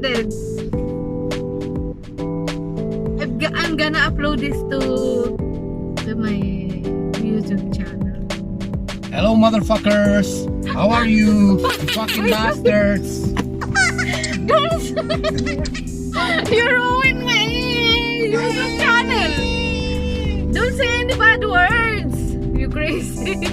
excited. I'm gonna upload this to my YouTube channel. Hello, motherfuckers. How are you? You fucking bastards. You ruined my YouTube channel. Don't say any bad words. You crazy.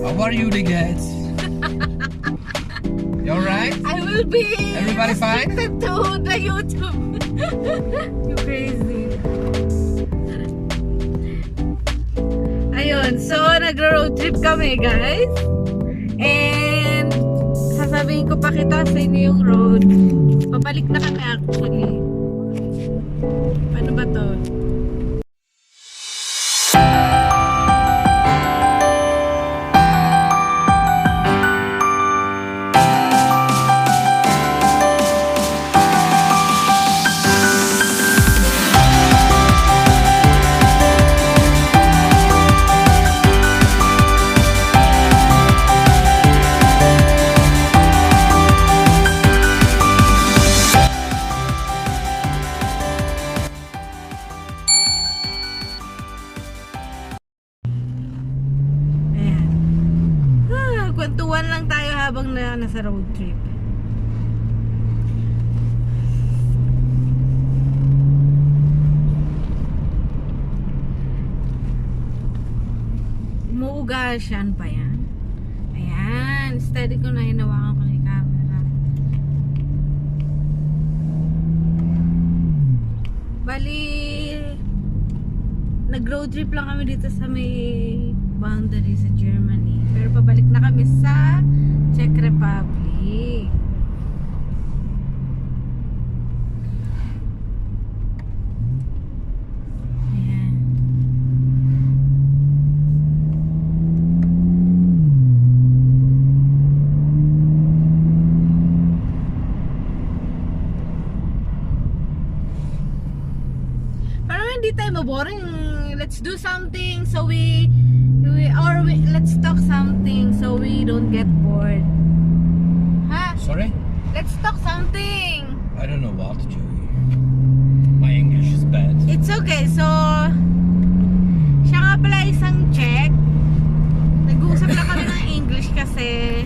How are you, dickheads? You alright? I will be Everybody fine? restricted to the YouTube. You crazy. Ayun, so nag-road trip kami, guys. And sasabihin ko pa kita sa inyo yung road. Pabalik na kami actually. Paano ba to? Kwentuhan lang tayo habang nasa road trip. Umuugasyan pa yan. Ayan, steady ko na hinawakan ko yung camera. Bali, nag-road trip lang kami dito sa may boundary sa Germany. Pero pabalik na kami sa Czech Republic. Ayan. Pero hindi tayo maboring. Let's do something so let's talk something so we don't get bored. Ha? Sorry? Let's talk something. I don't know what, Joey. My English is bad. It's okay. So, siya nga pala isang Czech. Nag-uusap lang kami ng English kasi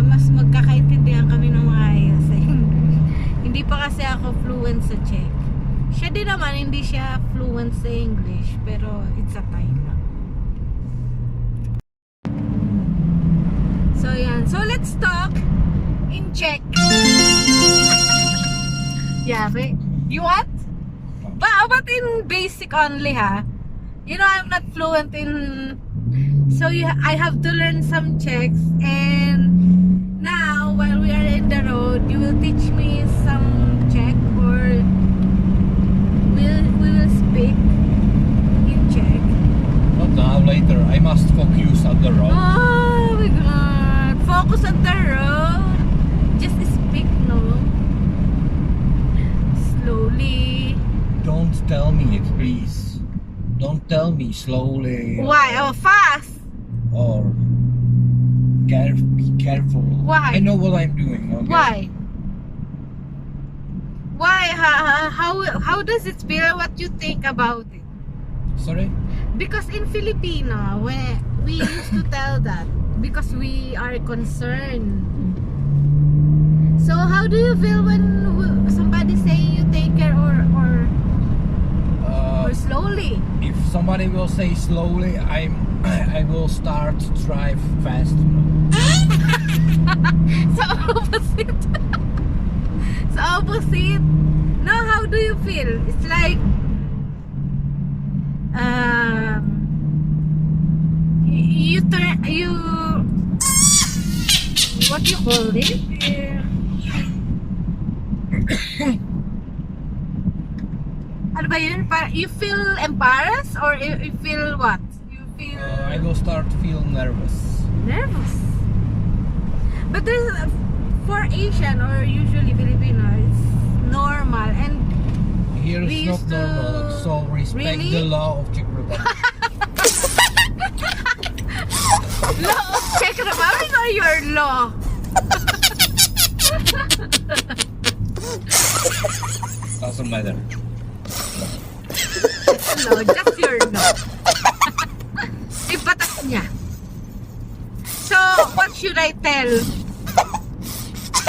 mas magkakaintindihan kami ng maayos sa English. Hindi pa kasi ako fluent sa Czech. Siya din naman, hindi siya fluent sa English, pero it's a tie lang. So, yan. So, let's talk in Czech. Yeah, but you what? But in basic only, ha? You know, I'm not fluent in... So, I have to learn some Czechs. And now, while we are in the road, you will teach me some Czech or... We will speak in Czech. Not now, later. I must focus on the road. Oh my god. Focus on the road. Just speak, no? Slowly. Don't tell me, please. Don't tell me slowly. Why? Oh, fast. Or be careful. Why? I know what I'm doing. Okay? Why? Why? How does it feel? What you think about it? Sorry? Because in Filipino, we used to tell that because we are concerned. So how do you feel when somebody say you take care or slowly? If somebody will say slowly, I will start to drive fast. So opposite. So opposite. Now how do you feel? It's like you what do you call it? Ano ba yun? You feel embarrassed or you feel what? You feel I will start to feel nervous. nervous. But there's for Asian or usually Filipino, it's normal and Here we it's not used to... normal, so respect Really? the law of Czech Republic. Law of Czech Republic or your law? Doesn't matter. No, just your law. Ibatas niya. So, what should I tell?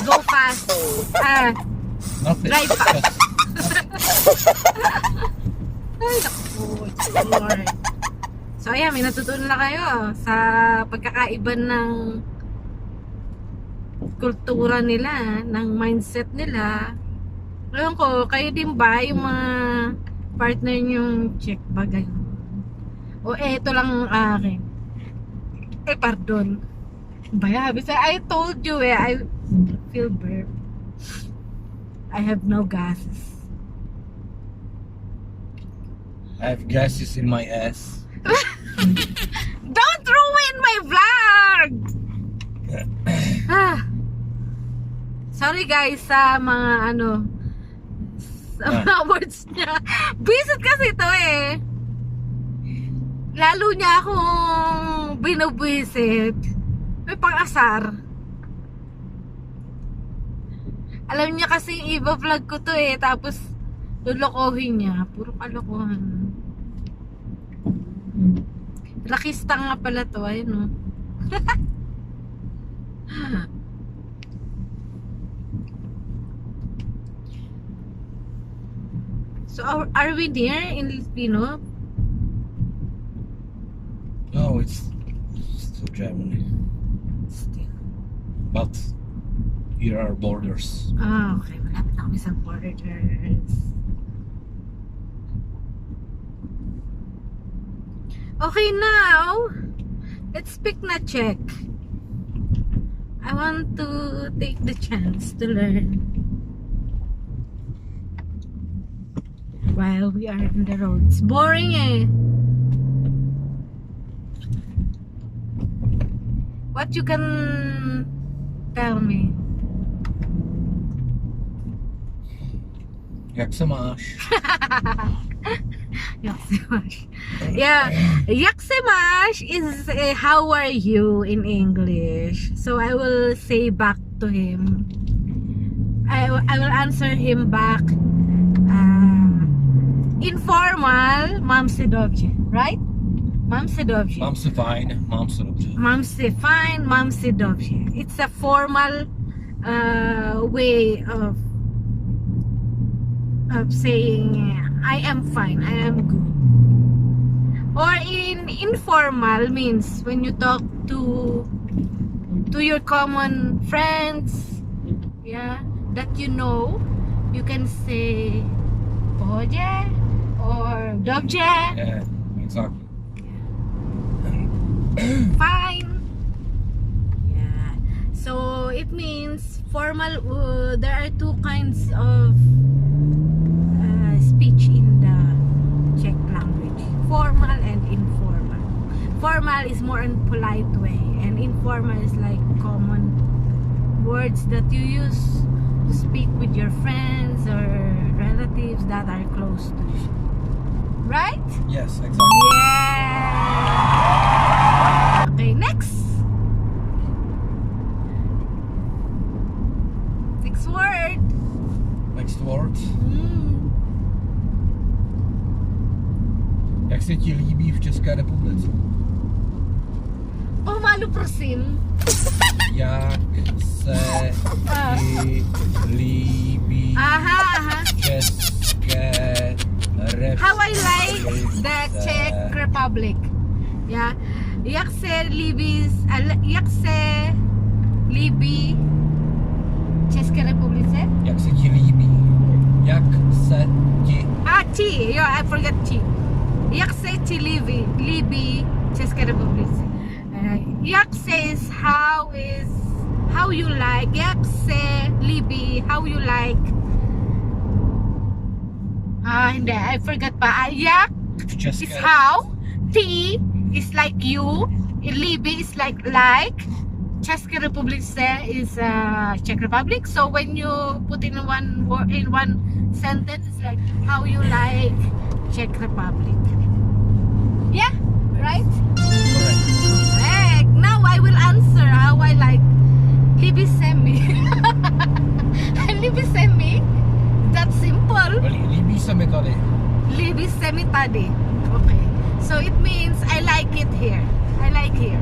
Go fast. Nothing. Drive fast. Ay, naku. Lord. So, ayan, may natutunan na kayo sa pagkakaiba ng kultura nila, ng mindset nila. Alam ko, kayo din ba yung mga partner nyong Czech ba ganyan? O eto lang ang akin. Pardon. Bayabi sa I told you I feel burp. I have no gases. I have gases in my ass. Don't ruin my vlog! Sorry guys sa mga sa mga words niya. Visit kasi ito Lalo niya akong binubwisit. May pang-asar. Alam niya kasi iba vlog ko to tapos lulukohin niya. Puro kalokohan. Rakista nga pala to. Ayun So are we near in Filipino? No, it's still Germany. Still. But here are borders. Okay. Malapit na kami sa borders. Okay, now let's speak na Czech. I want to take the chance to learn while we are in the roads. Boring What you can tell me? Jak se máš? Jak se máš? Yeah, jak se máš is how are you in English. So I will say back to him. I will answer him back. Informal, mam se dobře, right? Mam se dobře. Mám se fajn, mám se dobře. Mam se fine, mam se dobře. It's a formal way of saying I am fine, I am good. Or in informal means when you talk to your common friends, that you can say pohodě or dobře. Yeah, exactly. Fine. Yeah. So it means formal. There are two kinds of speech in the Czech language: formal and informal. Formal is more in polite way, and informal is like common words that you use to speak with your friends or relatives that are close to you. Right? Yes, exactly. Yeah. Okay, next. Next word. Next word. Jak se ti líbí v České republice? Pomalu, prosím. Jak se ti líbí v České republice? How I like the Czech Republic. Yeah. Jak se líbí České republice? Jak se ti líbí? Jak se ti... Ti. Yo, I forgot ti. Jak se ti líbí České republice? Jak se is how you like. Jak se líbí how you like. Hindi, I forgot pa. Jak is how. T is like you. Líbí is like. Czech Republic is Czech Republic. So when you put in one word in one sentence, it's like how you like Czech Republic. Yeah, right? Correct. Correct. Now I will answer how I like libisemi. Libisemi? That's simple. Líbí se mi tady. Libisemi tadi. Okay. So it means I like it here. I like here.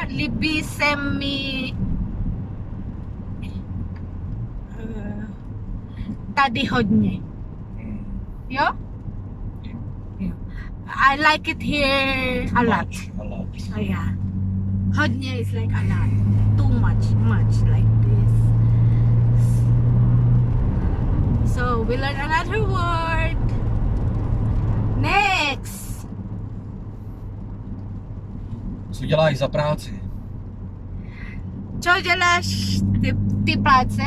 Libisemi tadi hodně. Yo? Yeah. I like it here a lot. A lot. Oh yeah. Hodně is like a lot. Too much like this. So we learn another word. Next. Co děláš za práci? Co děláš ty práce?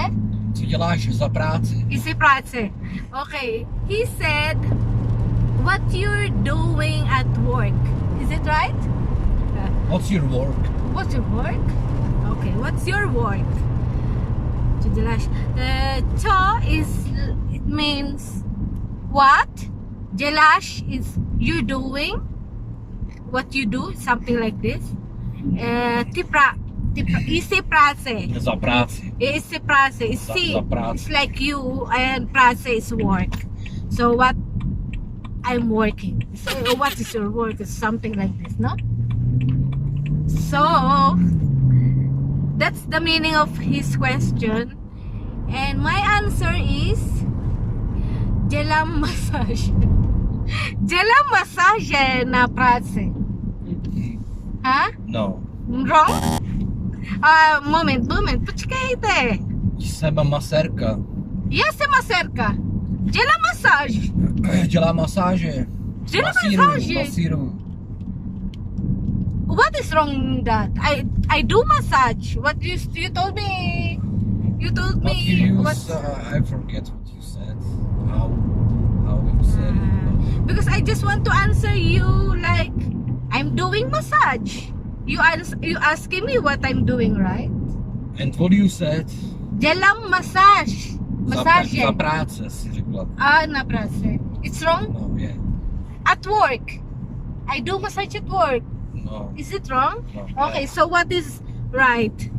Co děláš za práci? Isi práce. Okay. He said, what you're doing at work. Is it right? What's your work? What's your work? Okay, what's your work? Co děláš? Co is, it means what? Děláš is you doing. What you do, something like this. Isi práce. Za práci. Isi práce. Isi, Za práci. it's like you and práce is work. So what I'm working. So what is your work? It's something like this, no? So that's the meaning of his question. And my answer is dělám masáž. Dělám masáže na práci. Huh? No. Wrong? Moment, počkejte. Jsem masérka. Já jsem masérka. Dělám masáž. Dělám masáže. Dělám masáže. Masíru. What is wrong with that? I do massage. What you told me? You told But me you what? use, I forget what you said. How you said it. Because I just want to answer you like I'm doing massage. You asking me what I'm doing, right? And what you said? Dělám masáž. Masáže. Za práce si řekla. Na práci. It's wrong? No, yeah. At work. I do massage at work. No. Is it wrong? No. Okay, so what is right?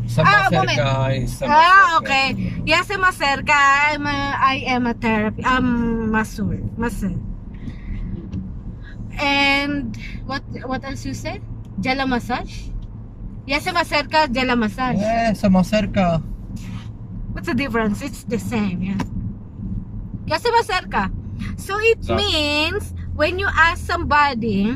Jsem masérka. Jsem Okay. Yes, I'm a masérka. I am a therapy. I'm masseur. And what else you said? Jala massage? Yes, I'm a masérka. Jala massage. Yeah, jsem masérka. What's the difference? It's the same, yeah. Yes, I'm a masérka. So it means when you ask somebody,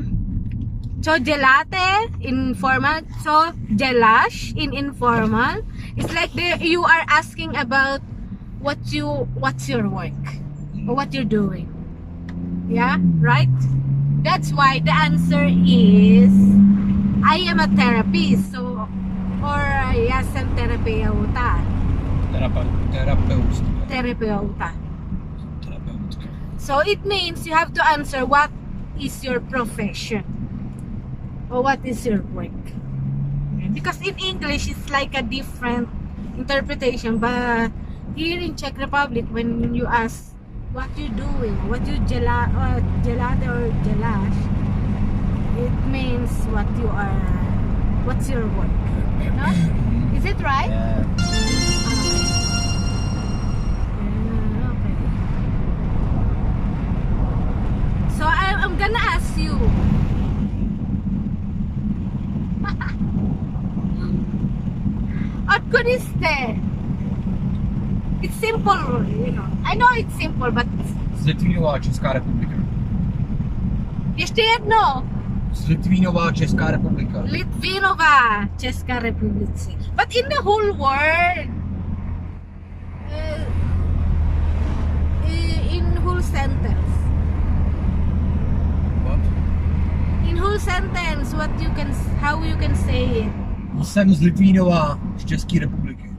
so gelate in formal, so gelash in informal, it's like you are asking about what's your work or what you're doing. Yeah, right? That's why the answer is I am a therapist. So, or yes, I'm terapeuta. Terapeuta. So it means you have to answer what is your profession or what is your work. Because in English it's like a different interpretation, but here in Czech Republic when you ask what you doing, what you gelate or gelash, it means what you are, what's your work. No? Is it right? Yeah. So I'm gonna ask you. Odkud jste? It's simple, you know. I know it's simple, but Z Litvínová, Česká republika. ještě jedno. Z Litvínová, Česká republika. Litvínová, Česká republice. But in the whole world, in whole sentence. What? In whole sentence, how you can say it. Jsem z Litvínova, z České republiky.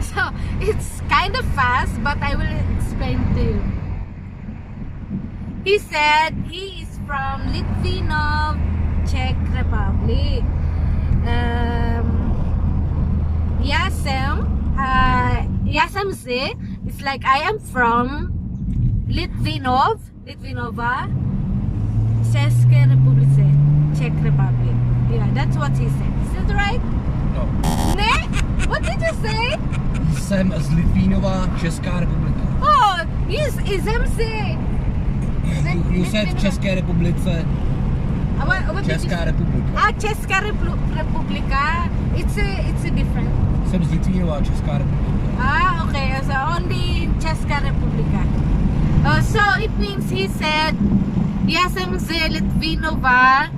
So it's kind of fast, but I will explain to you. He said he is from Litvinov, Czech Republic. Yasem say it's like I am from Litvinova Czech Republic. Czech Republic. Yeah, that's what he said. Is that right? No. Ne? What did you say? Jsem z Litvínova, Česká republika. Oh, yes, jsem si. You said v České republice, What did you Česká say? republika. Ah, Česká Republika. It's a different. Jsem z Litvínova, Česká republika. Ah, okay. So only Czech Republic. So it means he said, ja jsem z Litvinova,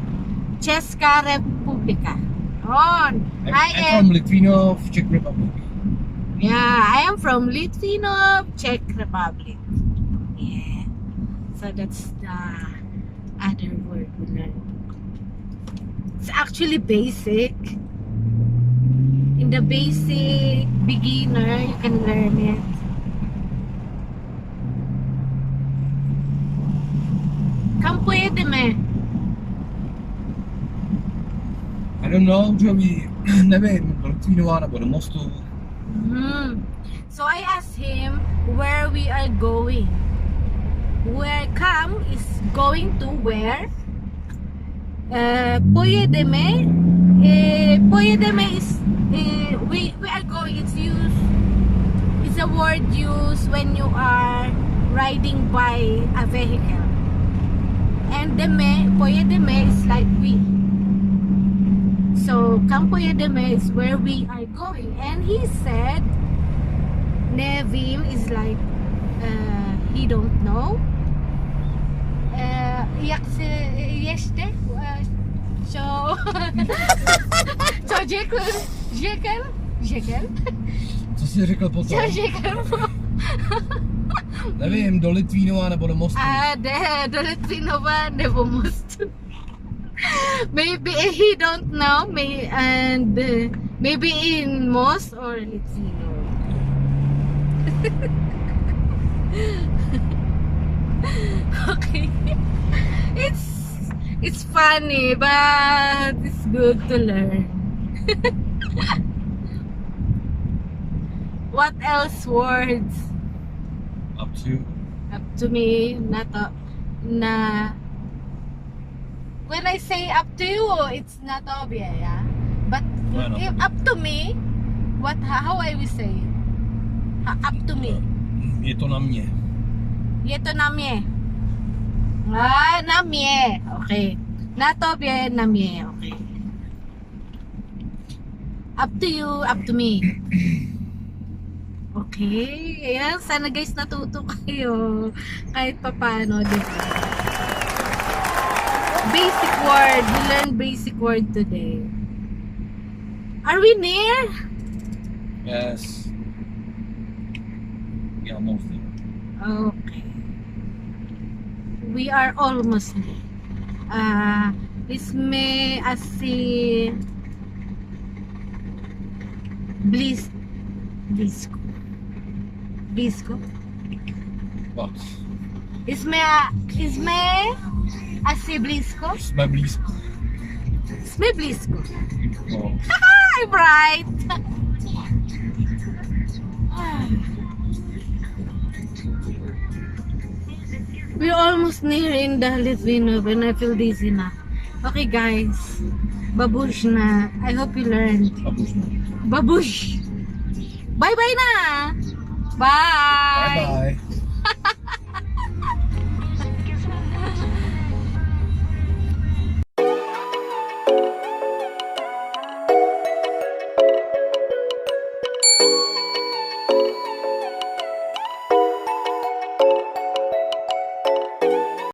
Česká republika. On. I'm from Litvinov, Czech Republic. Yeah, I am from Litvinov, Czech Republic. Yeah. So that's the other word we learned. It's actually basic. In the basic beginner, you can learn it. Kam pojedeme? I don't know, Joey, nevím, do Litvínova nebo do mostu. So I asked him where we are going. Where come is going to where? Pojedeme. Pojedeme is we are going. It's a word used when you are riding by a vehicle. And pojedeme is like we. So kam pojedeme is where we are going. And he said nevím is like he don't know. Jak se ještě? Co řekl? Co jsi řekl potom? Co řekl? Nevím, do Litvínova nebo do mostu. Do Litvinova nebo mostu. Maybe he don't know, maybe in most or Litvinov. Okay. It's funny, but it's good to learn. What else words? Up To me, when I say up to you, it's not obvious, yeah. But Why not? if up to me, how I will say it? Up to me. Je to na mě. Je to na mě. Na mě. Okay. Na tobě, na mě. Okay. Up to you, up to me. Okay. Ayan, sana guys natuto kayo. Kahit papaano, diba? Basic word. We learned basic word today. Are we near? Yes. Yeah, almost there. Okay. We are almost there. Isme asi blisko. What? Isme asi blisko. Jsme blízko. Sme blisko. No. I'm right. We're almost near in the Litvinov and I feel dizzy na. Okay guys, babush na. I hope you learned. Babush. Bye bye na. Bye. Bye bye.